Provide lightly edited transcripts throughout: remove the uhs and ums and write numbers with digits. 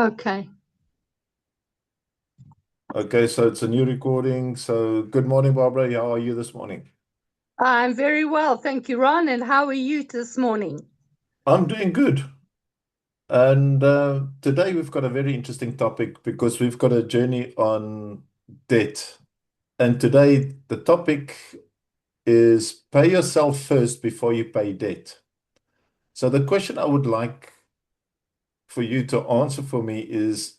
Okay. Okay, so it's a new recording. So good morning, Barbara. How are you this morning? I'm very well, thank you, Ron. And how are you this morning? I'm doing good. And today we've got a very interesting topic because we've got a journey on debt. And today the topic is pay yourself first before you pay debt. So the question I would like for you to answer for me is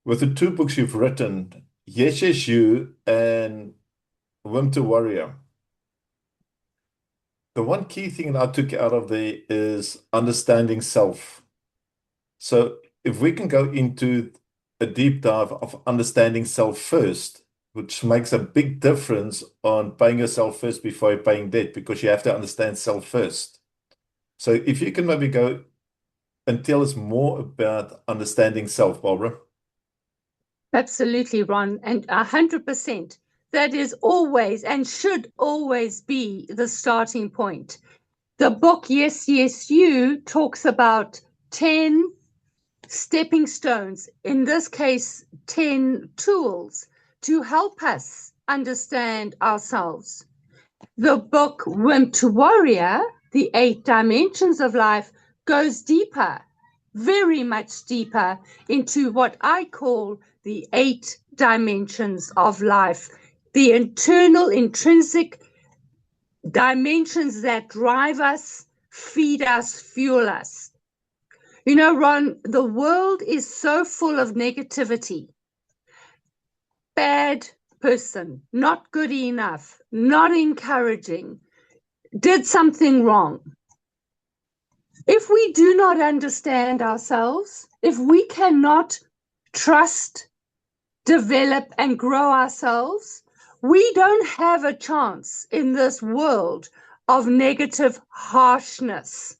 with the two books you've written, Yes, Yes, You and Winter Warrior. The one key thing I took out of there is understanding self. So if we can go into a deep dive of understanding self first, which makes a big difference on paying yourself first before you're paying debt, because you have to understand self first. So if you can maybe go and tell us more about understanding self, Barbara. Absolutely, Ron, and 100%. That is always and should always be the starting point. The book, Yes, Yes, You, talks about 10 stepping stones, in this case, 10 tools to help us understand ourselves. The book Winter Warrior, The Eight Dimensions of Life, goes deeper, very much deeper, into what I call the eight dimensions of life, the internal, intrinsic dimensions that drive us, feed us, fuel us. You know, Ron, the world is so full of negativity. Bad person, not good enough, not encouraging, did something wrong. If we do not understand ourselves, if we cannot trust, develop, and grow ourselves, we don't have a chance in this world of negative harshness.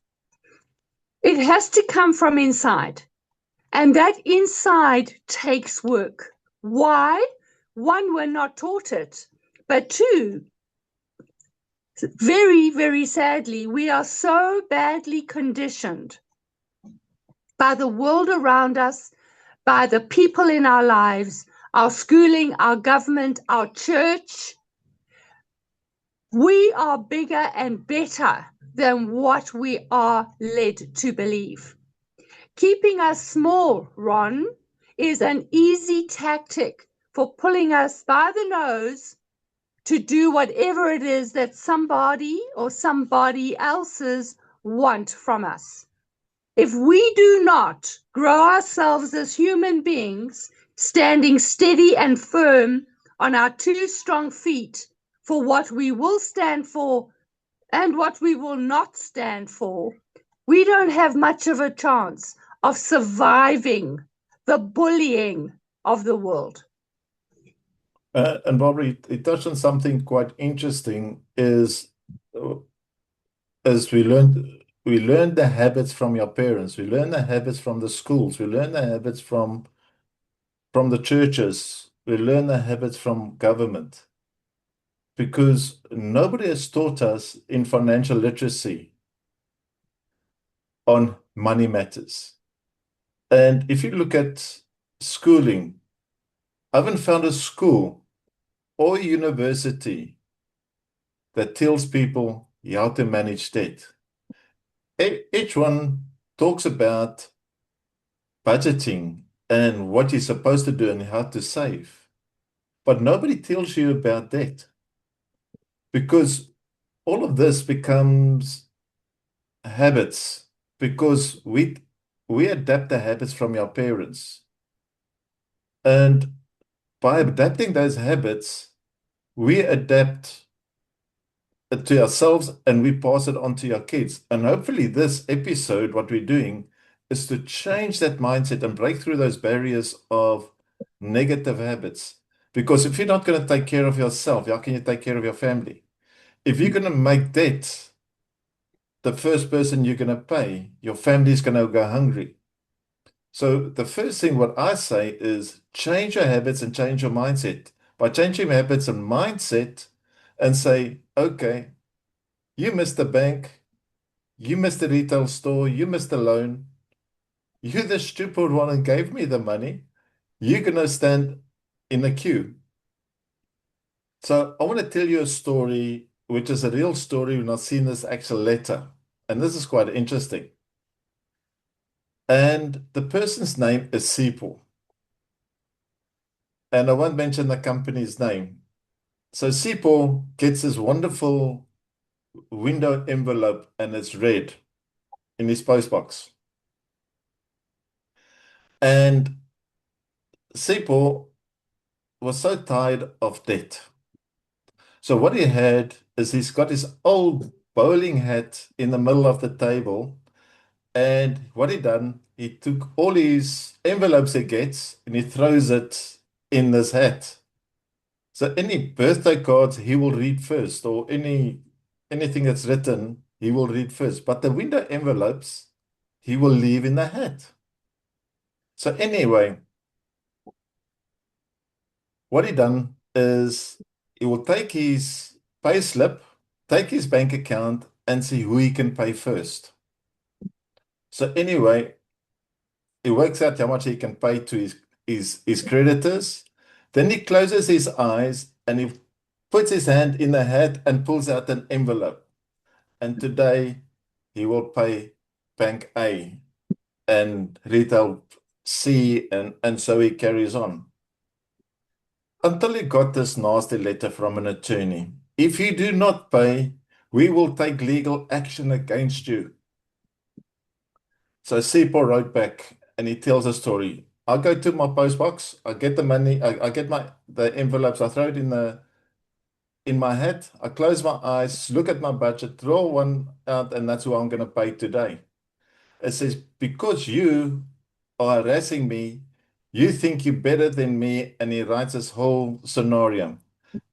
It has to come from inside, and that inside takes work. Why? One, we're not taught it, but two, very, very sadly, we are so badly conditioned by the world around us, by the people in our lives, our schooling, our government, our church. We are bigger and better than what we are led to believe. Keeping us small, Ron, is an easy tactic for pulling us by the nose to do whatever it is that somebody or somebody else's want from us. If we do not grow ourselves as human beings, standing steady and firm on our two strong feet for what we will stand for and what we will not stand for, we don't have much of a chance of surviving the bullying of the world. And Barbara, you touched on something quite interesting is uh, as we learned the habits from your parents, we learn the habits from the schools, we learn the habits from the churches, we learn the habits from government, because nobody has taught us in financial literacy on money matters. And if you look at schooling, I haven't found a school or university that tells people how to manage debt. Each one talks about budgeting and what you're supposed to do and how to save. But nobody tells you about debt because all of this becomes habits because we adapt the habits from our parents. And by adapting those habits, we adapt it to ourselves and we pass it on to our kids. And hopefully, this episode, what we're doing is to change that mindset and break through those barriers of negative habits. Because if you're not going to take care of yourself, how can you take care of your family? If you're going to make debt the first person you're going to pay, your family's going to go hungry. So the first thing what I say is change your habits and change your mindset. By changing your habits and mindset and say, okay, you missed the bank, you missed the retail store, you missed the loan. You're the stupid one and gave me the money. You're going to stand in a queue. So I want to tell you a story, which is a real story. We've not seen this actual letter. And this is quite interesting. And the person's name is Sipho. And I won't mention the company's name. So Sipho gets this wonderful window envelope and it's red in his postbox. And Sipho was so tired of debt. So what he had is he's got his old bowling hat in the middle of the table. And what he done, he took all his envelopes he gets and he throws it in this hat. So any birthday cards he will read first, or anything that's written, he will read first. But the window envelopes, he will leave in the hat. So anyway, what he done is he will take his pay slip, take his bank account, and see who he can pay first. So anyway, he works out how much he can pay to his creditors. Then he closes his eyes and he puts his hand in the hat and pulls out an envelope. And today he will pay Bank A and Retail C, and so he carries on. Until he got this nasty letter from an attorney. If you do not pay, we will take legal action against you. So Sipho wrote back and he tells a story. I go to my postbox, I get the money, I get the envelopes, I throw it in my hat, I close my eyes, look at my budget, draw one out, and that's who I'm gonna pay today. It says, because you are harassing me, you think you're better than me, and he writes this whole scenario.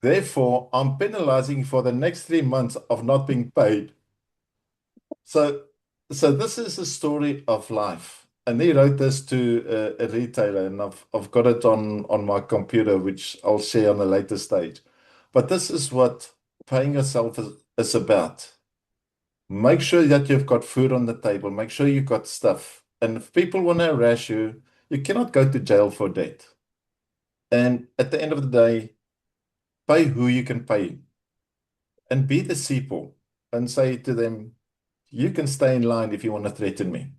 Therefore, I'm penalizing you for the next 3 months of not being paid. So, so this is a story of life. And he wrote this to a retailer, and I've got it on my computer, which I'll share on a later stage. But this is what paying yourself is about. Make sure that you've got food on the table. Make sure you've got stuff. And if people want to harass you, you cannot go to jail for debt. And at the end of the day, pay who you can pay. And be the Sipho and say to them, you can stay in line if you want to threaten me.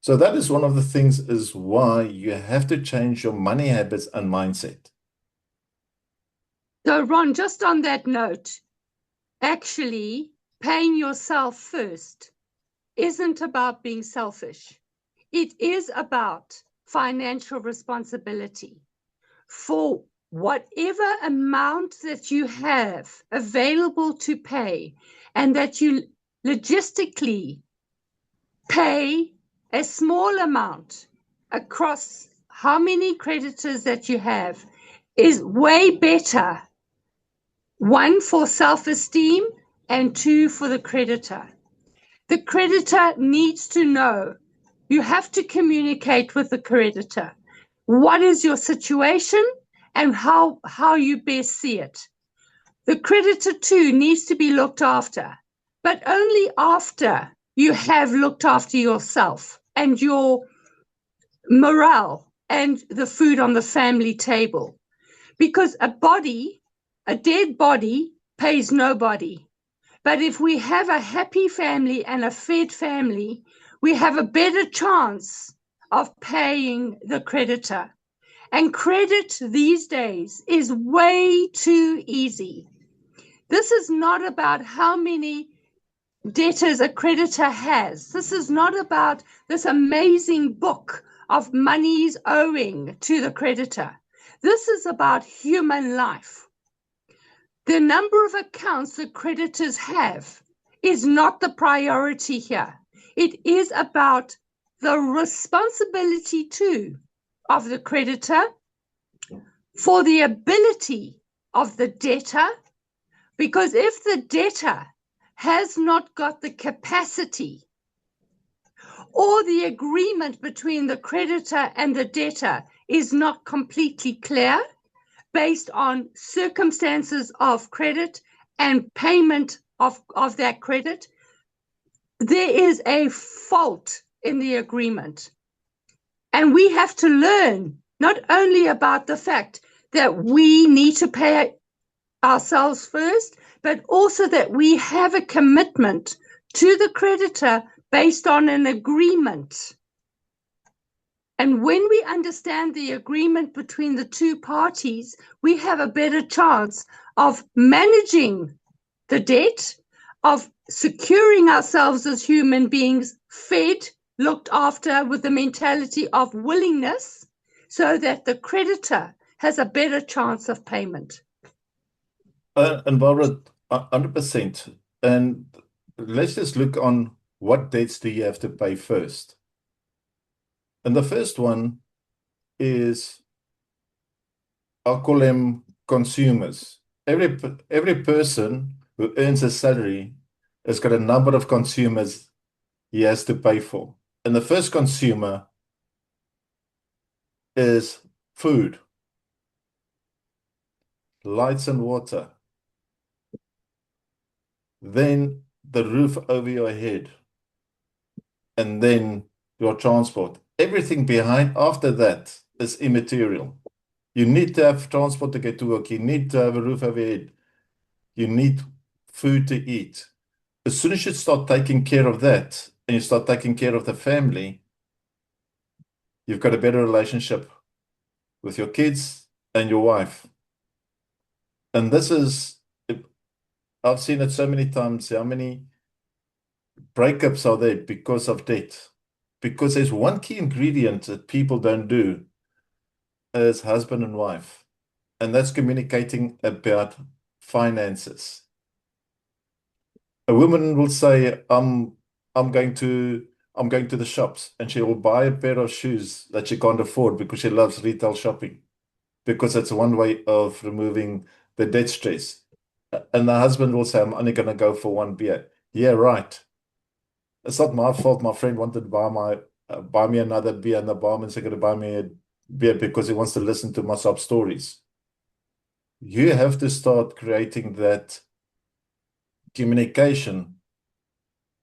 So that is one of the things is why you have to change your money habits and mindset. So, Ron, just on that note, actually, paying yourself first isn't about being selfish. It is about financial responsibility for whatever amount that you have available to pay, and that you logistically pay a small amount across how many creditors that you have is way better. One, for self-esteem, and two, for the creditor. The creditor needs to know. You have to communicate with the creditor. What is your situation and how you best see it? The creditor too needs to be looked after, but only after you have looked after yourself and your morale and the food on the family table. Because a dead body pays nobody. But if we have a happy family and a fed family, we have a better chance of paying the creditor. And credit these days is way too easy. This is not about how many debtors a creditor has. This is not about this amazing book of monies owing to the creditor. This is about human life. The number of accounts the creditors have is not the priority here. It is about the responsibility too of the creditor for the ability of the debtor, because if the debtor has not got the capacity, or the agreement between the creditor and the debtor is not completely clear, based on circumstances of credit and payment of that credit, there is a fault in the agreement. And we have to learn not only about the fact that we need to pay ourselves first, but also that we have a commitment to the creditor based on an agreement. And when we understand the agreement between the two parties, we have a better chance of managing the debt, of securing ourselves as human beings, fed, looked after with the mentality of willingness, so that the creditor has a better chance of payment. And Barbara, 100%. And let's just look on what debts do you have to pay first. And the first one is, I'll call them consumers. Every person who earns a salary has got a number of consumers he has to pay for. And the first consumer is food, lights and water, then the roof over your head, and then your transport. Everything behind after that is immaterial. You need to have transport to get to work. You need to have a roof over your head. You need food to eat. As soon as you start taking care of that and you start taking care of the family, you've got a better relationship with your kids and your wife. And this is, I've seen it so many times, how many breakups are there because of debt? Because there's one key ingredient that people don't do as husband and wife, and that's communicating about finances. A woman will say, I'm going to I'm going to the shops, and she will buy a pair of shoes that she can't afford because she loves retail shopping, because it's one way of removing the debt stress. And the husband will say, I'm only going to go for one beer. Yeah, right. It's not my fault. My friend wanted to buy me another beer, and the barman's going to buy me a beer because he wants to listen to my sob stories. You have to start creating that communication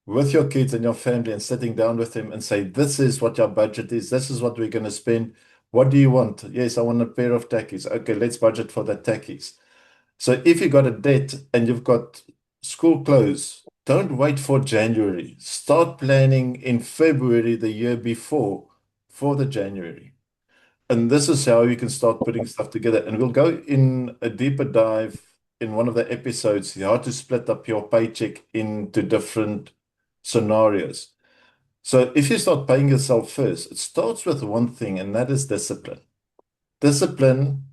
with your kids and your family and sitting down with them and say, this is what your budget is. This is what we're going to spend. What do you want? Yes, I want a pair of tackies. Okay, let's budget for the tackies. So if you got a debt and you've got school clothes, don't wait for January. Start planning in February the year before for the January. And this is how you can start putting stuff together. And we'll go in a deeper dive in one of the episodes, how to split up your paycheck into different scenarios. So if you start paying yourself first, it starts with one thing, and that is discipline. Discipline,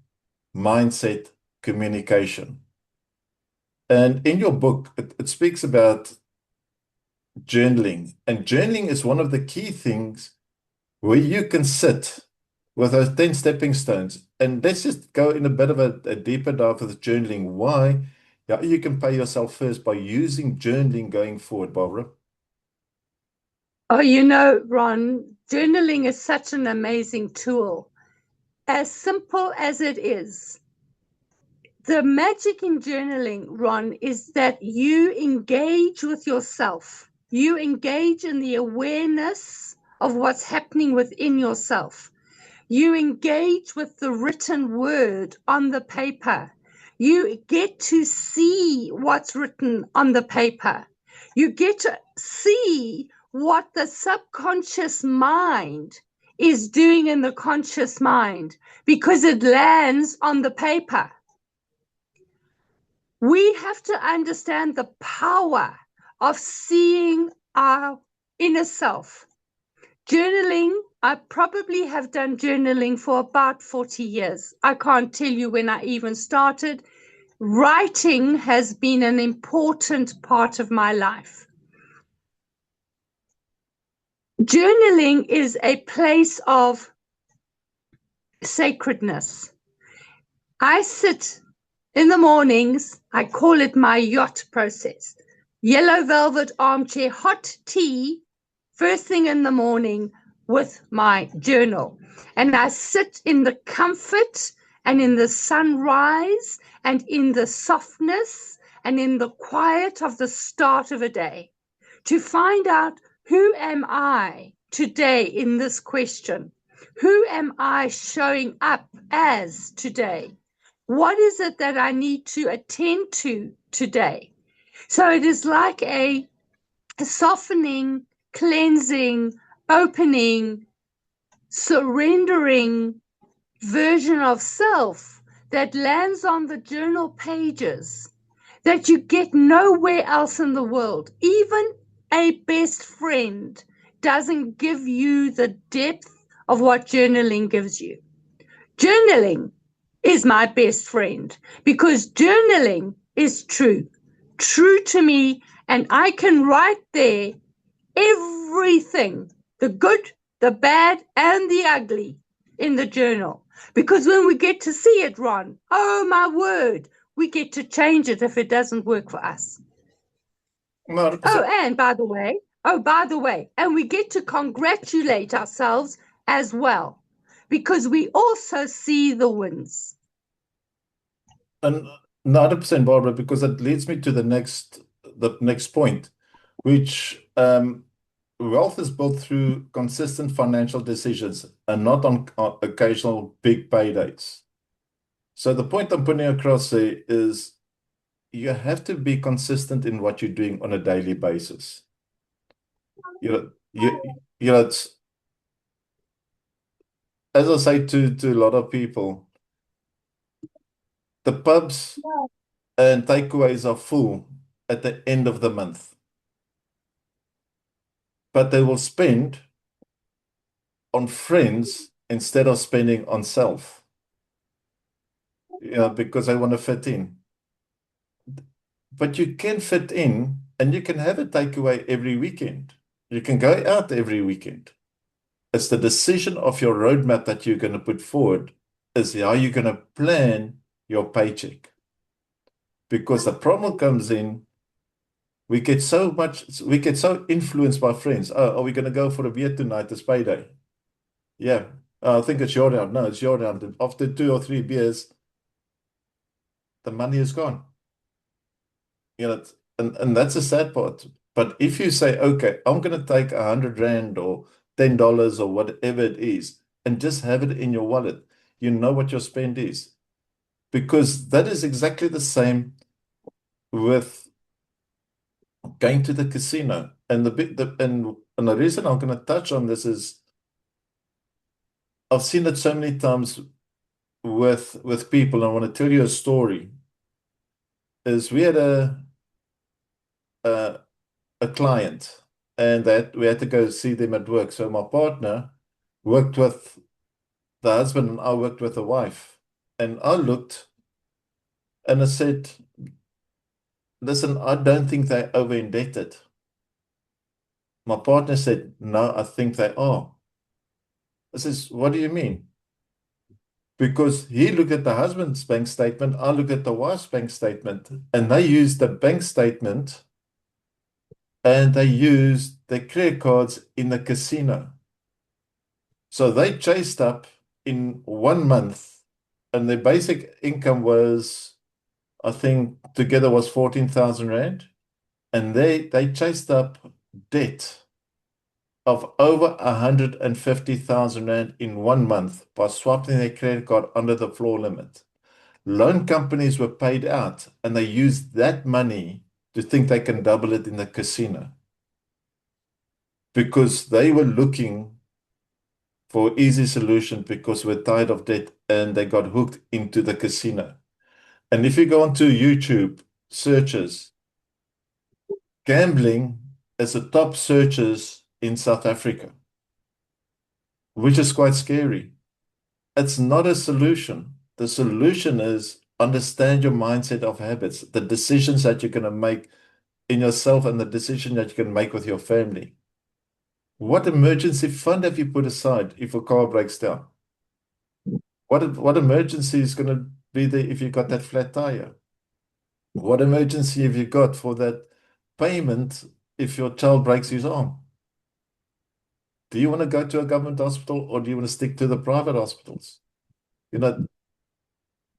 mindset, communication. And in your book, it speaks about journaling. And journaling is one of the key things where you can sit with those 10 stepping stones. And let's just go in a bit of a deeper dive with journaling. Why? Yeah, you can pay yourself first by using journaling going forward, Barbara. Oh, you know, Ron, journaling is such an amazing tool. As simple as it is, the magic in journaling, Ron, is that you engage with yourself. You engage in the awareness of what's happening within yourself. You engage with the written word on the paper. You get to see what's written on the paper. You get to see what the subconscious mind is doing in the conscious mind because it lands on the paper. We have to understand the power of seeing our inner self. Journaling, I probably have done journaling for about 40 years. I can't tell you when I even started. Writing has been an important part of my life. Journaling is a place of sacredness. I sit in the mornings, I call it my yacht process. Yellow velvet armchair, hot tea, first thing in the morning with my journal. And I sit in the comfort and in the sunrise and in the softness and in the quiet of the start of a day to find out, who am I today in this question? Who am I showing up as today? What is it that I need to attend to today? So it is like a softening, cleansing, opening, surrendering version of self that lands on the journal pages that you get nowhere else in the world. Even a best friend doesn't give you the depth of what journaling gives you. Journaling is my best friend because journaling is true to me, and I can write there everything, the good, the bad, and the ugly in the journal. Because when we get to see it, Ron, oh my word, we get to change it if it doesn't work for us. No, By the way, and we get to congratulate ourselves as well, because we also see the wins. and 100%, Barbara, because that leads me to the next point, which wealth is built through consistent financial decisions and not on occasional big paydays. So the point I'm putting across there is you have to be consistent in what you're doing on a daily basis. It's, as I say to a lot of people, the pubs and takeaways are full at the end of the month, but they will spend on friends instead of spending on self, because they want to fit in. But you can fit in and you can have a takeaway every weekend. You can go out every weekend. It's the decision of your roadmap that you're going to put forward is how you're going to plan your paycheck. Because the problem comes in, we get so influenced by friends. Oh, are we going to go for a beer tonight? It's payday. Yeah, I think it's your round. No, it's your round. After 2 or 3 beers, the money is gone. And that's the sad part. But if you say, okay, I'm going to take 100 Rand or $10 or whatever it is, and just have it in your wallet, you know what your spend is. Because that is exactly the same with going to the casino. And the reason I'm going to touch on this is I've seen it so many times with people. And I want to tell you a story. Is we had a a client, and that we had to go see them at work. So my partner worked with the husband, and I worked with the wife. And I looked and I said, listen, I don't think they're over indebted. My partner said, no, I think they are. I says, what do you mean? Because he looked at the husband's bank statement, I look at the wife's bank statement, and they used the bank statement and they used their credit cards in the casino. So they chased up in 1 month, and their basic income was, I think, together was 14,000 Rand. And they chased up debt of over 150,000 Rand in 1 month by swapping their credit card under the floor limit. Loan companies were paid out, and they used that money to think they can double it in the casino because they were looking for easy solution because we're tired of debt, and they got hooked into the casino. And if you go onto YouTube searches, gambling is the top searches in South Africa, which is quite scary. It's not a solution. The solution is understand your mindset of habits, the decisions that you're going to make in yourself, and the decision that you can make with your family. What emergency fund have you put aside if a car breaks down? What emergency is going to be there if you got that flat tire? What emergency have you got for that payment if your child breaks his arm? Do you want to go to a government hospital, or do you want to stick to the private hospitals? You know,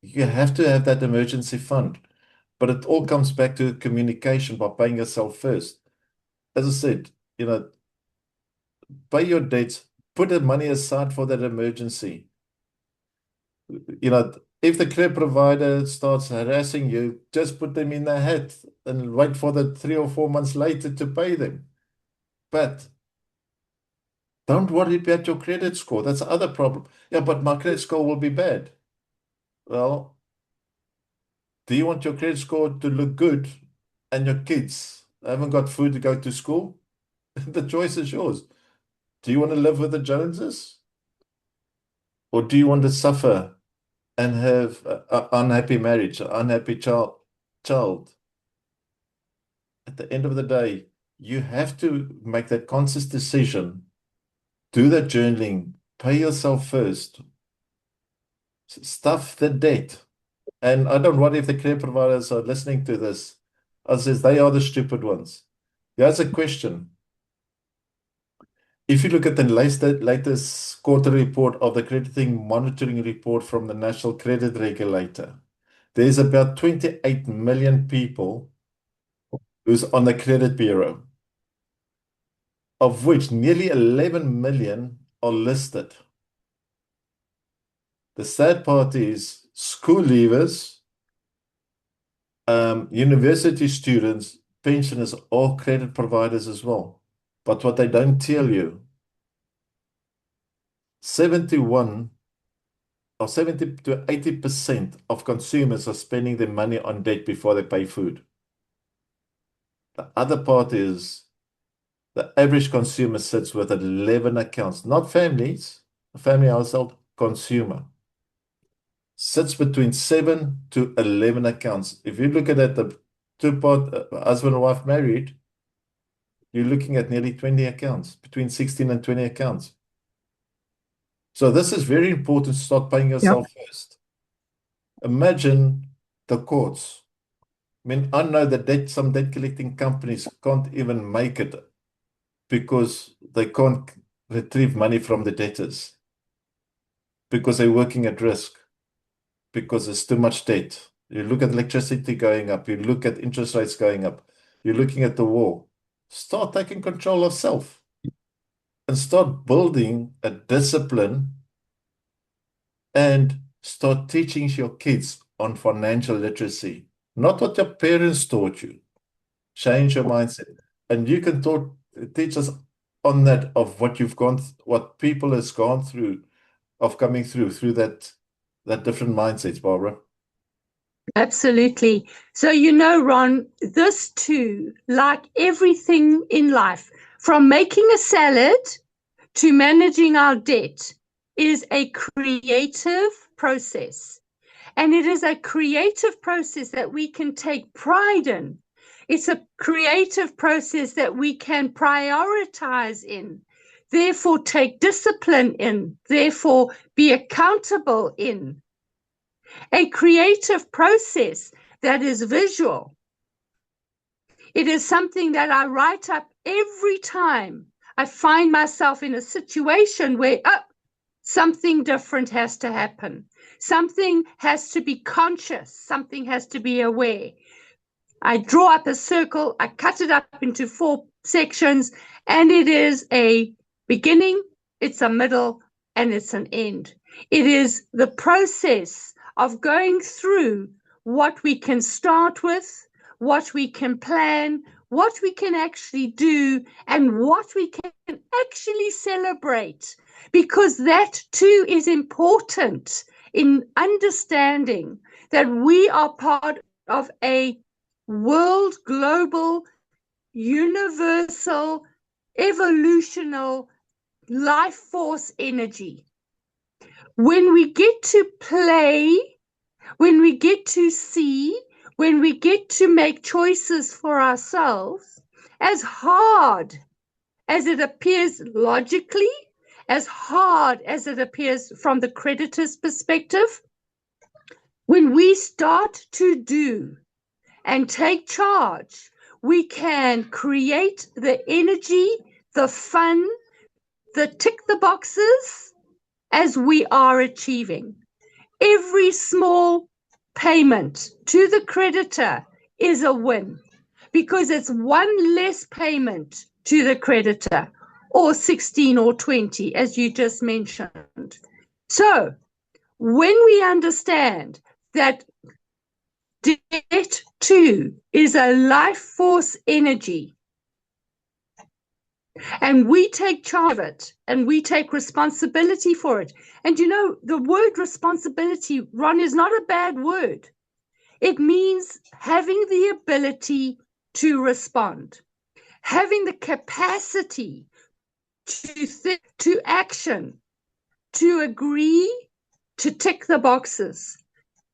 you have to have that emergency fund, but it all comes back to communication by paying yourself first. As I said, pay your debts, put the money aside for that emergency. If the credit provider starts harassing you, just put them in the hat and wait for the 3 or 4 months later to pay them. But don't worry about your credit score. That's the other problem. Yeah, but my credit score will be bad. Well, do you want your credit score to look good and your kids haven't got food to go to school? The choice is yours. Do you want to live with the Joneses? Or do you want to suffer and have an unhappy marriage, an unhappy child? At the end of the day, you have to make that conscious decision, do that journaling, pay yourself first, stuff the debt. And I don't worry if the credit providers are listening to this. I says they are the stupid ones. Here's a question. If you look at the latest quarterly report of the crediting monitoring report from the National Credit Regulator, there's about 28 million people who's on the credit bureau, of which nearly 11 million are listed. The sad part is school leavers, university students, pensioners, all credit providers as well. But what they don't tell you, 71 or 70 to 80% of consumers are spending their money on debt before they pay food. The other part is the average consumer sits with 11 accounts, not families, a family household, consumer. Sits between 7 to 11 accounts. If you look at it, the two-part husband and wife married, you're looking at nearly 20 accounts, between 16 and 20 accounts. So this is very important to start paying yourself first. Imagine the courts. I mean, I know that some debt collecting companies can't even make it because they can't retrieve money from the debtors because they're working at risk, because there's too much debt. You look at electricity going up, you look at interest rates going up, you're looking at the war. Start taking control of self and start building a discipline and start teaching your kids on financial literacy, not what your parents taught you. Change your mindset. And you can teach us on that of what you've gone, what people has gone through, of coming through that different mindsets, Barbara. Absolutely. So, Ron, this too, like everything in life, from making a salad to managing our debt, is a creative process. And it is a creative process that we can take pride in. It's a creative process that we can prioritize in, therefore take discipline in, therefore be accountable in. A creative process that is visual. It is something that I write up every time I find myself in a situation where something different has to happen. Something has to be conscious. Something has to be aware. I draw up a circle. I cut it up into 4 sections, and it is a beginning, it's a middle, and it's an end. It is the process of going through what we can start with, what we can plan, what we can actually do, and what we can actually celebrate, because that too is important in understanding that we are part of a world, global, universal, evolutional life force energy. When we get to play, when we get to see, when we get to make choices for ourselves, as hard as it appears logically, as hard as it appears from the creditor's perspective, when we start to do and take charge, we can create the energy, the fun, the tick the boxes as we are achieving. Every small payment to the creditor is a win because it's one less payment to the creditor. or 16 or 20, as you just mentioned. So when we understand that debt too is a life force energy, and we take charge of it and we take responsibility for it. And you know, the word responsibility, Ron, is not a bad word. It means having the ability to respond, having the capacity to think, to action, to agree, to tick the boxes,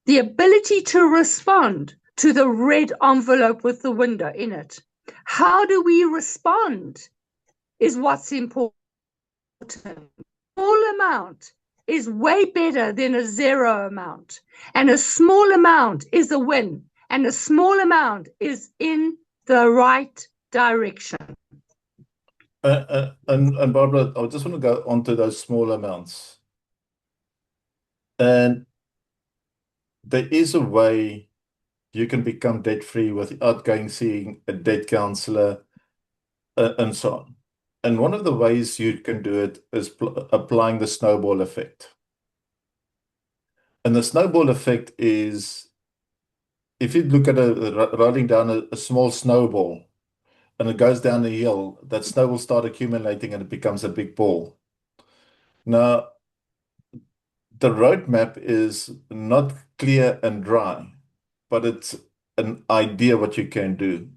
the ability to respond to the red envelope with the window in it. How do we respond is what's important. Small amount is way better than a zero amount, and a small amount is a win, and a small amount is in the right direction. And Barbara, I just want to go on to those small amounts. And there is a way you can become debt free without going seeing a debt counselor and so on. And one of the ways you can do it is applying the snowball effect. And the snowball effect is if you look at rolling down a small snowball and it goes down a hill, that snow will start accumulating and it becomes a big ball. Now, the roadmap is not clear and dry, but it's an idea what you can do.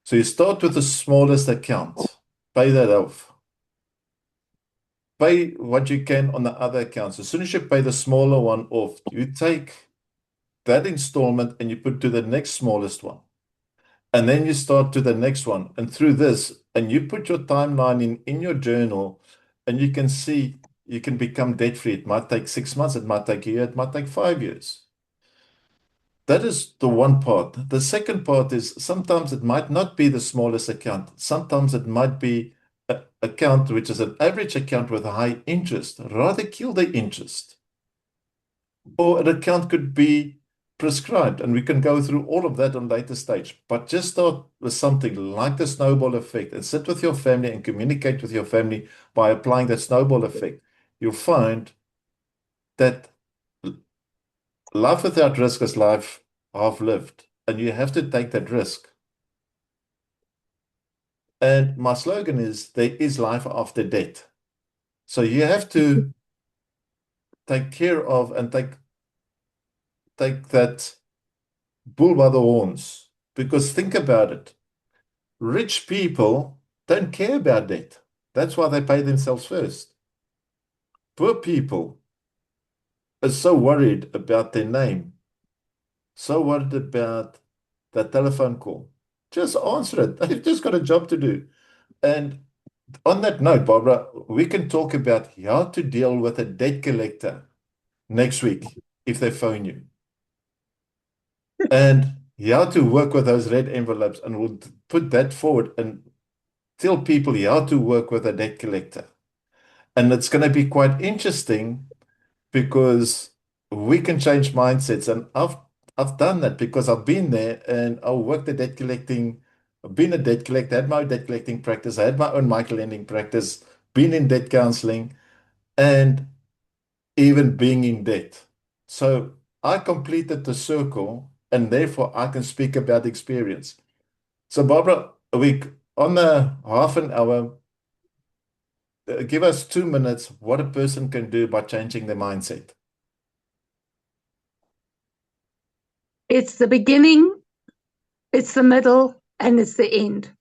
So you start with the smallest account, pay that off. Pay what you can on the other accounts. As soon as you pay the smaller one off, you take that installment and you put to the next smallest one. And then you start to the next one. And through this, and you put your timeline in your journal, and you can see you can become debt free. It might take 6 months, it might take a year, it might take 5 years. That is the one part. The second part is sometimes it might not be the smallest account. Sometimes it might be an account which is an average account with a high interest. Rather kill the interest. Or an account could be prescribed, and we can go through all of that on later stage. But just start with something like the snowball effect and sit with your family and communicate with your family by applying that snowball effect. You'll find that life without risk is life half lived, and you have to take that risk. And my slogan is there is life after death. So you have to take care of and take that bull by the horns. Because think about it. Rich people don't care about debt. That's why they pay themselves first. Poor people are so worried about their name, so worried about that telephone call. Just answer it. They've just got a job to do. And on that note, Barbara, we can talk about how to deal with a debt collector next week if they phone you. And how to work with those red envelopes. And we'll put that forward and tell people how to work with a debt collector. And it's going to be quite interesting because we can change mindsets. And I've done that because I've been there and I worked at debt collecting. I've been a debt collector, had my debt collecting practice, I had my own micro lending practice, been in debt counseling, and even being in debt. So I completed the circle, and therefore I can speak about experience. So, Barbara, we on the half an hour, give us 2 minutes what a person can do by changing their mindset. It's the beginning, it's the middle, and it's the end.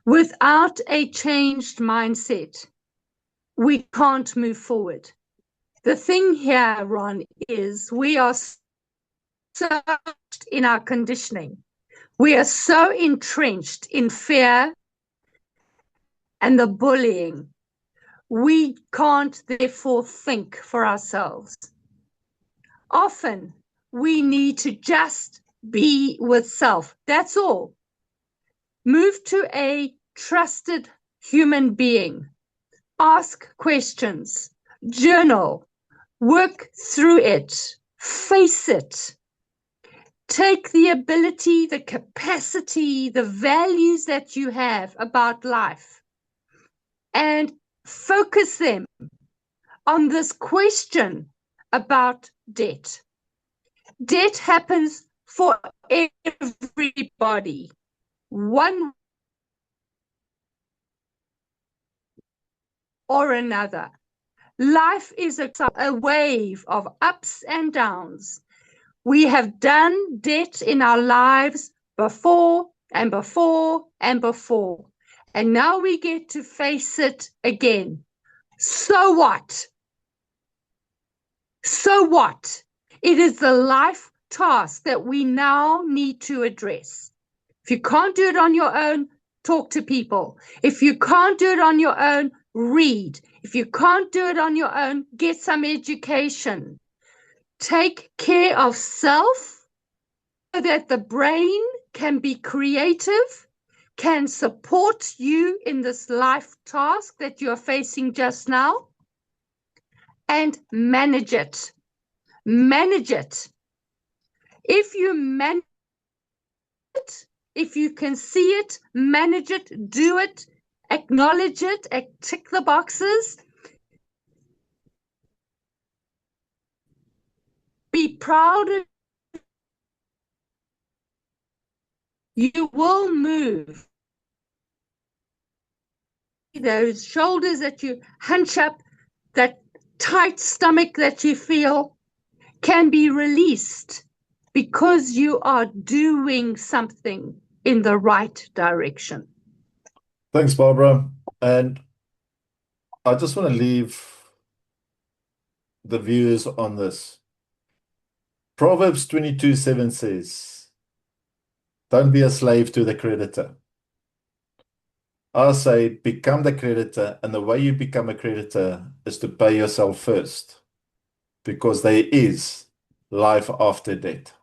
Without a changed mindset, we can't move forward. The thing here, Ron, is we are so in our conditioning. We are so entrenched in fear and the bullying. We can't therefore think for ourselves. Often we need to just be with self. That's all. Move to a trusted human being. Ask questions. Journal. Work through it. Face it. Take the ability, the capacity, the values that you have about life and focus them on this question about debt. Debt happens for everybody. One or another. Life is a wave of ups and downs. We have done debt in our lives before and before and before. And now we get to face it again. So what? So what? It is the life task that we now need to address. If you can't do it on your own, talk to people. If you can't do it on your own, read. If you can't do it on your own, get some education. Take care of self so that the brain can be creative, can support you in this life task that you're facing just now, and manage it. Manage it. If you manage it, if you can see it, manage it, do it, acknowledge it, tick the boxes, be proud of you will move. Those shoulders that you hunch up, that tight stomach that you feel can be released because you are doing something in the right direction. Thanks, Barbara. And I just want to leave the viewers on this. Proverbs 22:7 says, don't be a slave to the creditor. I say, become the creditor, and the way you become a creditor is to pay yourself first, because there is life after debt.